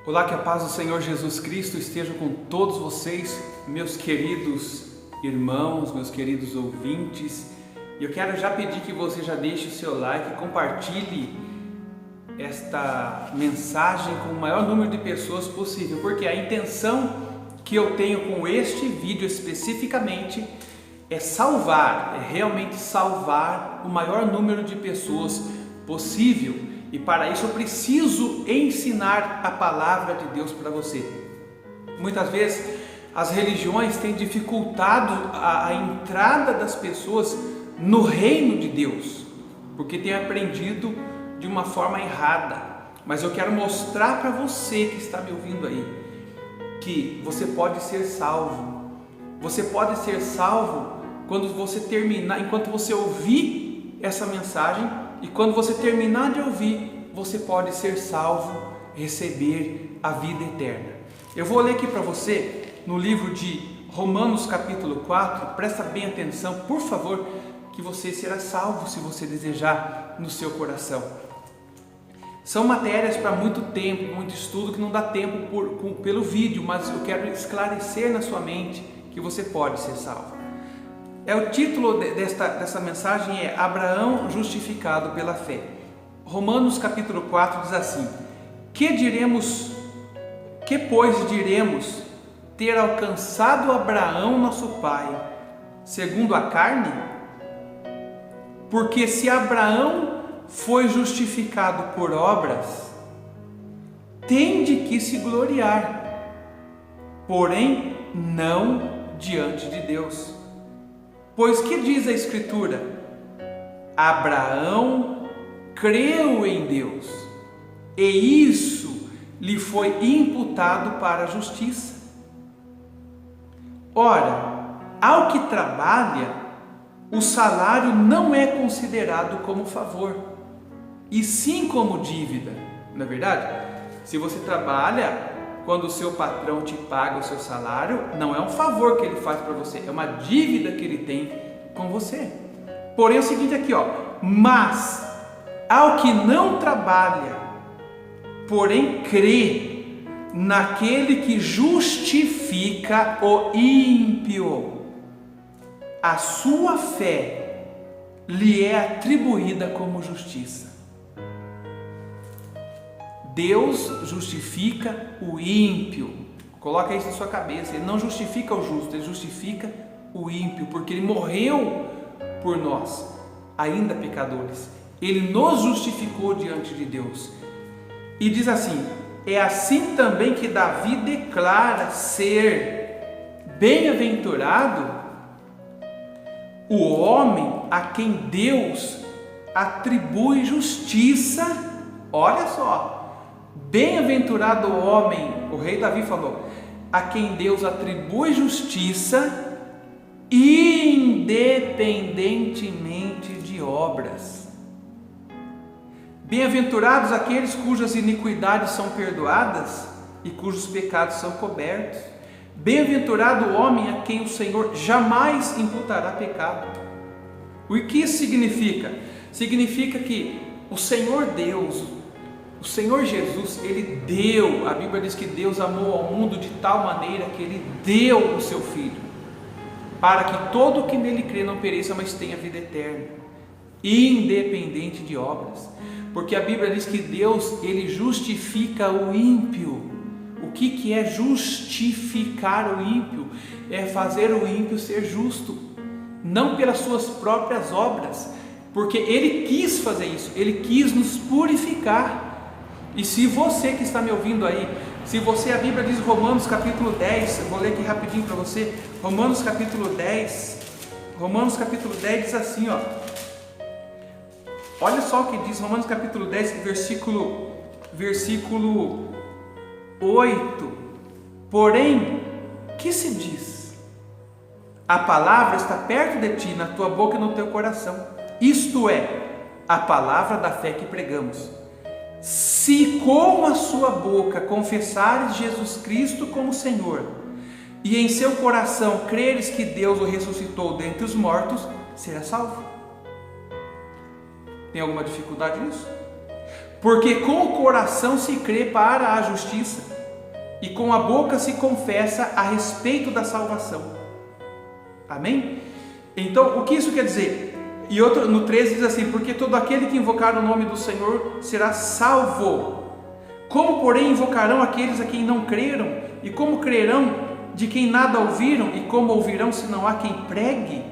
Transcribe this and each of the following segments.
Olá, que a paz do Senhor Jesus Cristo esteja com todos vocês, meus queridos irmãos, meus queridos ouvintes. E eu quero já pedir que você já deixe o seu like, compartilhe esta mensagem com o maior número de pessoas possível, porque a intenção que eu tenho com este vídeo especificamente é salvar, é realmente salvar o maior número de pessoas possível. E para isso eu preciso ensinar a palavra de Deus para você. Muitas vezes as religiões têm dificultado a entrada das pessoas no reino de Deus, porque têm aprendido de uma forma errada. Mas eu quero mostrar para você que está me ouvindo aí, que você pode ser salvo. Você pode ser salvo quando você terminar, enquanto você ouvir essa mensagem. E quando você terminar de ouvir, você pode ser salvo, receber a vida eterna. Eu vou ler aqui para você no livro de Romanos capítulo 4, presta bem atenção, por favor, que você será salvo se você desejar no seu coração. São matérias para muito tempo, muito estudo, que não dá tempo pelo vídeo, mas eu quero esclarecer na sua mente que você pode ser salvo. O título dessa mensagem é Abraão justificado pela fé. Romanos capítulo 4 diz assim: Que pois diremos ter alcançado Abraão nosso pai, segundo a carne? Porque se Abraão foi justificado por obras, tem de que se gloriar, porém não diante de Deus. Pois que diz a Escritura? Abraão creu em Deus, e isso lhe foi imputado para a justiça. Ora, ao que trabalha, o salário não é considerado como favor, e sim como dívida. Não é verdade? Se você trabalha, quando o seu patrão te paga o seu salário, não é um favor que ele faz para você, é uma dívida que ele tem com você. Porém é o seguinte aqui, mas ao que não trabalha, porém crê naquele que justifica o ímpio, a sua fé lhe é atribuída como justiça. Deus justifica o ímpio. Coloca isso na sua cabeça. Ele não justifica o justo, ele justifica o ímpio, porque ele morreu por nós, ainda pecadores. Ele nos justificou diante de Deus. E diz assim: é assim também que Davi declara ser bem-aventurado o homem a quem Deus atribui justiça. Olha só, bem-aventurado o homem, o rei Davi falou, a quem Deus atribui justiça independentemente de obras. Bem-aventurados aqueles cujas iniquidades são perdoadas e cujos pecados são cobertos. Bem-aventurado o homem a quem o Senhor jamais imputará pecado. O que isso significa? Significa que o Senhor Deus, o Senhor Jesus, Ele deu, a Bíblia diz que Deus amou ao mundo de tal maneira que Ele deu o seu Filho, para que todo o que nele crê não pereça, mas tenha vida eterna, independente de obras. Porque a Bíblia diz que Deus, Ele justifica o ímpio. O que é justificar o ímpio? É fazer o ímpio ser justo, não pelas suas próprias obras, porque Ele quis fazer isso, Ele quis nos purificar. E se você que está me ouvindo aí, se você, a Bíblia diz Romanos capítulo 10, eu vou ler aqui rapidinho para você, Romanos capítulo 10 diz assim, olha só o que diz Romanos capítulo 10, versículo 8, porém, que se diz? A palavra está perto de ti, na tua boca e no teu coração, isto é, a palavra da fé que pregamos. Se com a sua boca confessares Jesus Cristo como Senhor, e em seu coração creres que Deus o ressuscitou dentre os mortos, será salvo. Tem alguma dificuldade nisso? Porque com o coração se crê para a justiça, e com a boca se confessa a respeito da salvação. Amém? Então, o que isso quer dizer? E outro, no 13 diz assim: porque todo aquele que invocar o nome do Senhor será salvo. Como, porém, invocarão aqueles a quem não creram? E como crerão de quem nada ouviram? E como ouvirão se não há quem pregue?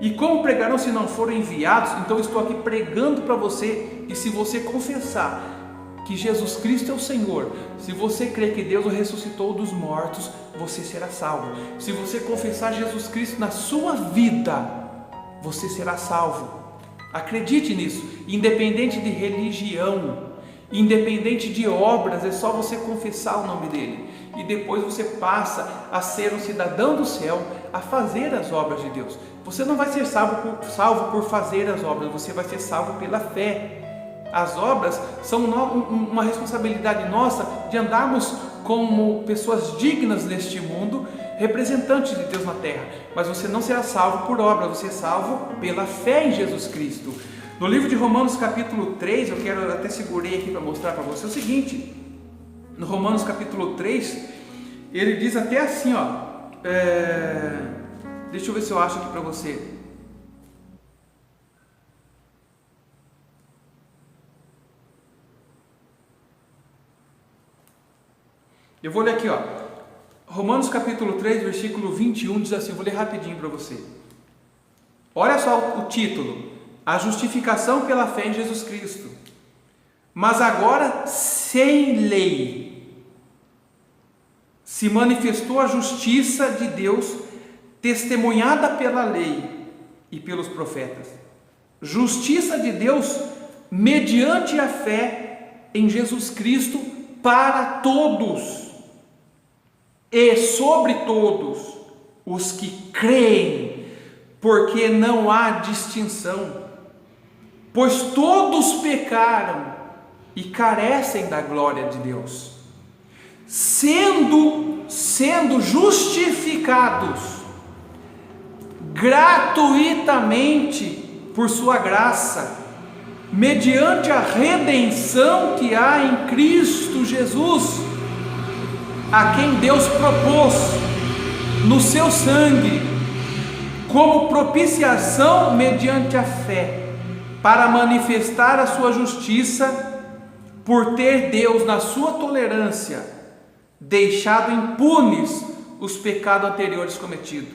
E como pregarão se não forem enviados? Então eu estou aqui pregando para você, e se você confessar que Jesus Cristo é o Senhor, se você crer que Deus o ressuscitou dos mortos, você será salvo. Se você confessar Jesus Cristo na sua vida, você será salvo. Acredite nisso. Independente de religião, independente de obras, é só você confessar o nome dele, e depois você passa a ser um cidadão do céu, a fazer as obras de Deus. Você não vai ser salvo por fazer as obras, você vai ser salvo pela fé. As obras são uma responsabilidade nossa de andarmos como pessoas dignas neste mundo, representantes de Deus na terra. Mas você não será salvo por obra, você é salvo pela fé em Jesus Cristo. No livro de Romanos capítulo 3, eu quero até segurei aqui para mostrar para você o seguinte. No Romanos capítulo 3, ele diz até assim, deixa eu ver se eu acho aqui para você. Eu vou ler aqui, Romanos capítulo 3, versículo 21, diz assim, vou ler rapidinho para você. Olha só o título: a justificação pela fé em Jesus Cristo. Mas agora, sem lei, se manifestou a justiça de Deus, testemunhada pela lei e pelos profetas. Justiça de Deus mediante a fé em Jesus Cristo para todos e sobre todos os que creem, porque não há distinção, pois todos pecaram e carecem da glória de Deus, sendo justificados gratuitamente por sua graça, mediante a redenção que há em Cristo Jesus, a quem Deus propôs no seu sangue como propiciação mediante a fé, para manifestar a sua justiça, por ter Deus, na sua tolerância, deixado impunes os pecados anteriores cometidos,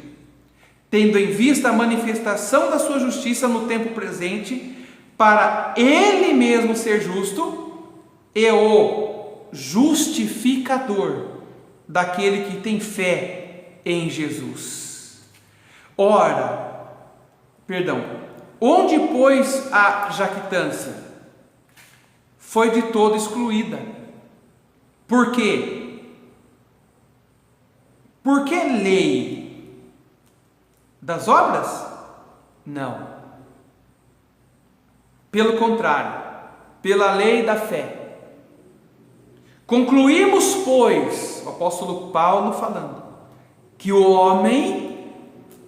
tendo em vista a manifestação da sua justiça no tempo presente, para Ele mesmo ser justo e o justificador daquele que tem fé em Jesus. Onde, pois, a jactância? Foi de todo excluída. Por quê? Por que lei? Das obras? Não. Pelo contrário, pela lei da fé. Concluímos, pois, o apóstolo Paulo falando, que o homem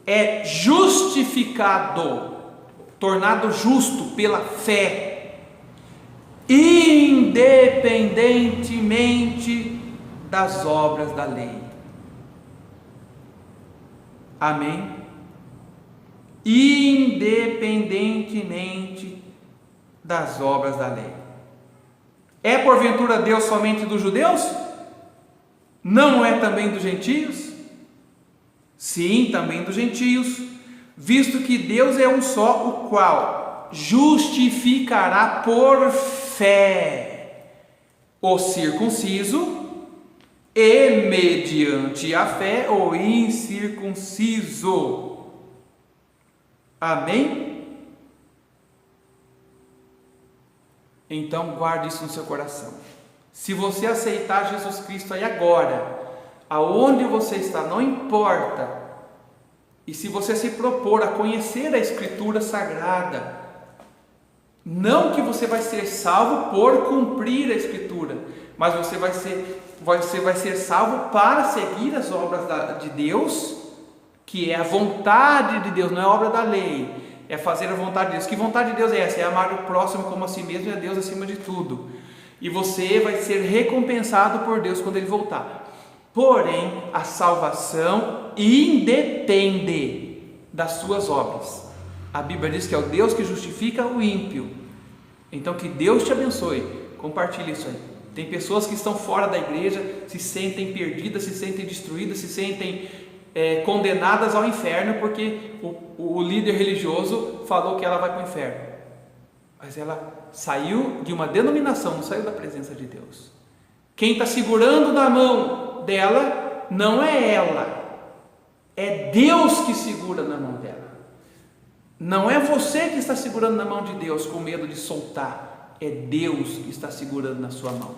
é justificado, tornado justo pela fé, independentemente das obras da lei. Amém? Independentemente das obras da lei. É porventura Deus somente dos judeus? Não é também dos gentios? Sim, também dos gentios, visto que Deus é um só, o qual justificará por fé o circunciso e mediante a fé o incircunciso. Amém? Então guarde isso no seu coração. Se você aceitar Jesus Cristo aí agora, aonde você está, não importa. E se você se propor a conhecer a Escritura Sagrada, não que você vai ser salvo por cumprir a Escritura, mas você vai ser salvo para seguir as obras de Deus, que é a vontade de Deus, não é a obra da lei. É fazer a vontade de Deus. Que vontade de Deus é essa? É amar o próximo como a si mesmo e a Deus acima de tudo. E você vai ser recompensado por Deus quando Ele voltar. Porém, a salvação independe das suas obras. A Bíblia diz que é o Deus que justifica o ímpio. Então, que Deus te abençoe. Compartilhe isso aí. Tem pessoas que estão fora da igreja, se sentem perdidas, se sentem destruídas, se sentem condenadas ao inferno, porque o líder religioso falou que ela vai para o inferno. Mas ela saiu de uma denominação, não saiu da presença de Deus. Quem está segurando na mão dela não é ela, é Deus que segura na mão dela. Não é você que está segurando na mão de Deus com medo de soltar, é Deus que está segurando na sua mão.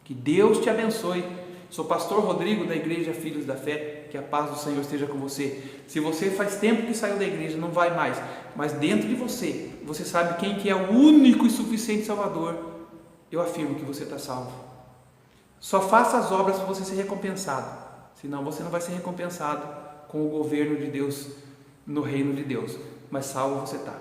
Que Deus te abençoe. Sou pastor Rodrigo da Igreja Filhos da Fé, que a paz do Senhor esteja com você. Se você faz tempo que saiu da igreja, não vai mais, mas dentro de você, você sabe quem que é o único e suficiente Salvador, eu afirmo que você está salvo. Só faça as obras para você ser recompensado, senão você não vai ser recompensado com o governo de Deus, no reino de Deus, mas salvo você está.